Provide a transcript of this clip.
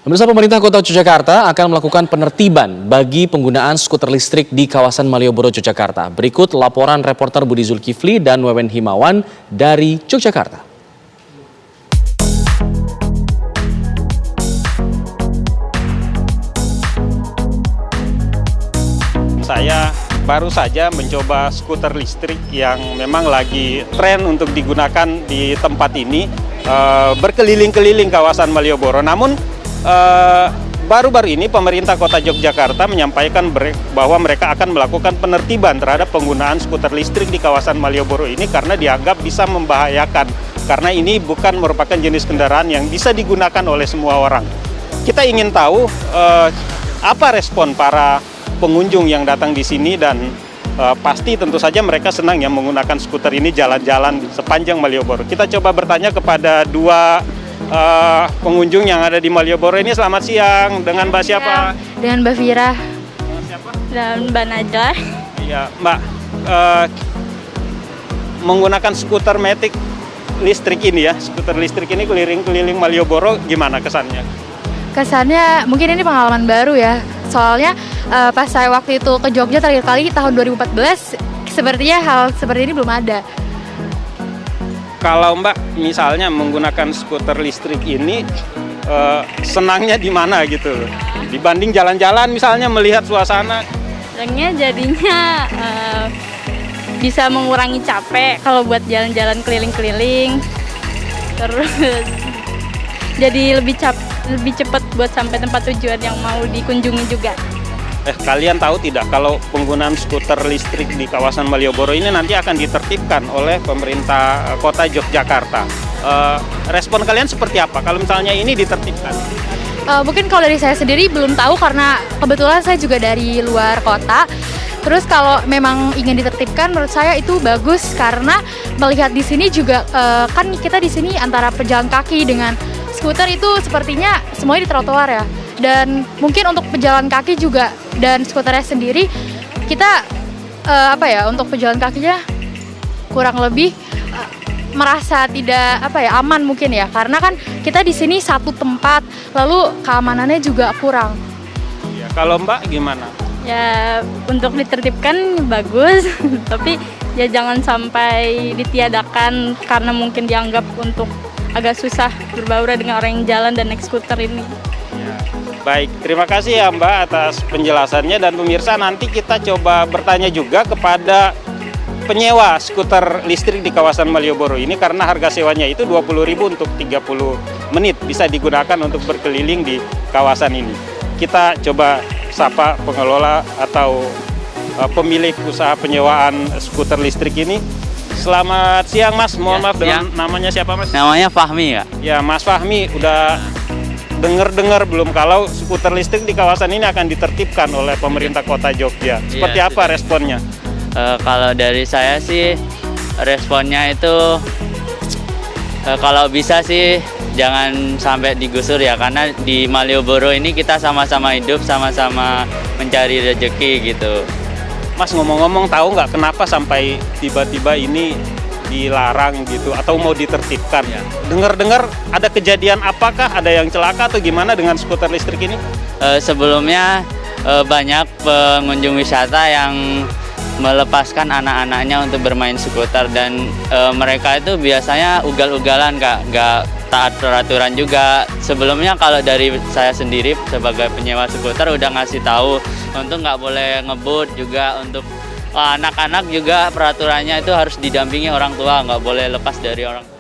Pemirsa, pemerintah Kota Yogyakarta akan melakukan penertiban bagi penggunaan skuter listrik di kawasan Malioboro, Yogyakarta. Berikut laporan reporter Budi Zulkifli dan Wewen Himawan dari Yogyakarta. Saya baru saja mencoba skuter listrik yang memang lagi tren untuk digunakan di tempat ini, berkeliling-keliling kawasan Malioboro. Namun baru-baru ini pemerintah Kota Yogyakarta menyampaikan bahwa mereka akan melakukan penertiban terhadap penggunaan skuter listrik di kawasan Malioboro ini karena dianggap bisa membahayakan, karena ini bukan merupakan jenis kendaraan yang bisa digunakan oleh semua orang. Kita ingin tahu apa respon para pengunjung yang datang di sini, dan pasti tentu saja mereka senang ya menggunakan skuter ini jalan-jalan di sepanjang Malioboro. Kita coba bertanya kepada dua pengunjung yang ada di Malioboro ini. Selamat siang, dengan Mbak siapa? Dengan Mbak Fira. Siapa? Dan Mbak Najla. Iya, Mbak, menggunakan skuter matic listrik ini ya, skuter listrik ini keliling-keliling Malioboro, gimana kesannya? Kesannya mungkin ini pengalaman baru ya. Soalnya pas saya waktu itu ke Jogja terakhir kali tahun 2014, sepertinya hal seperti ini belum ada. Kalau Mbak misalnya menggunakan skuter listrik ini, senangnya di mana gitu? Dibanding jalan-jalan misalnya melihat suasana. Senangnya jadinya bisa mengurangi capek kalau buat jalan-jalan keliling-keliling. Terus jadi lebih cepat buat sampai tempat tujuan yang mau dikunjungi juga. Kalian tahu tidak kalau penggunaan skuter listrik di kawasan Malioboro ini nanti akan ditertibkan oleh pemerintah Kota Yogyakarta. Respon kalian seperti apa kalau misalnya ini ditertibkan? Mungkin kalau dari saya sendiri belum tahu karena kebetulan saya juga dari luar kota. Terus kalau memang ingin ditertibkan, menurut saya itu bagus karena melihat di sini juga kan kita di sini antara pejalan kaki dengan skuter itu sepertinya semuanya di trotoar ya. Dan mungkin untuk pejalan kaki juga dan skuternya sendiri kita untuk pejalan kakinya kurang lebih merasa tidak aman mungkin ya, karena kan kita di sini satu tempat lalu keamanannya juga kurang. Ya, kalau Mbak gimana? Ya untuk ditertibkan bagus tapi ya jangan sampai ditiadakan karena mungkin dianggap untuk agak susah berbaur dengan orang yang jalan dan naik skuter ini. Ya. Baik, terima kasih ya Mbak atas penjelasannya, dan pemirsa nanti kita coba bertanya juga kepada penyewa skuter listrik di kawasan Malioboro ini karena harga sewanya itu 20.000 untuk 30 menit bisa digunakan untuk berkeliling di kawasan ini. Kita coba sapa pengelola atau pemilik usaha penyewaan skuter listrik ini. Selamat siang Mas, mohon maaf dengan namanya siapa Mas? Namanya Fahmi ya. Ya Mas Fahmi, udah dengar belum kalau skuter listrik di kawasan ini akan ditertibkan oleh pemerintah Kota Jogja? Seperti apa responnya? Kalau dari saya sih responnya itu kalau bisa sih jangan sampai digusur ya, karena di Malioboro ini kita sama-sama hidup, sama-sama mencari rezeki gitu. Mas, ngomong-ngomong, tahu nggak kenapa sampai tiba-tiba ini dilarang gitu atau mau ditertibkan? Ya. Dengar-dengar ada kejadian, apakah ada yang celaka atau gimana dengan skuter listrik ini? Sebelumnya banyak pengunjung wisata yang melepaskan anak-anaknya untuk bermain skuter, dan mereka itu biasanya ugal-ugalan Kak, nggak taat peraturan juga. Sebelumnya kalau dari saya sendiri sebagai penyewa skuter udah ngasih tahu untuk nggak boleh ngebut juga, untuk anak-anak juga peraturannya itu harus didampingi orang tua, nggak boleh lepas dari orang tua.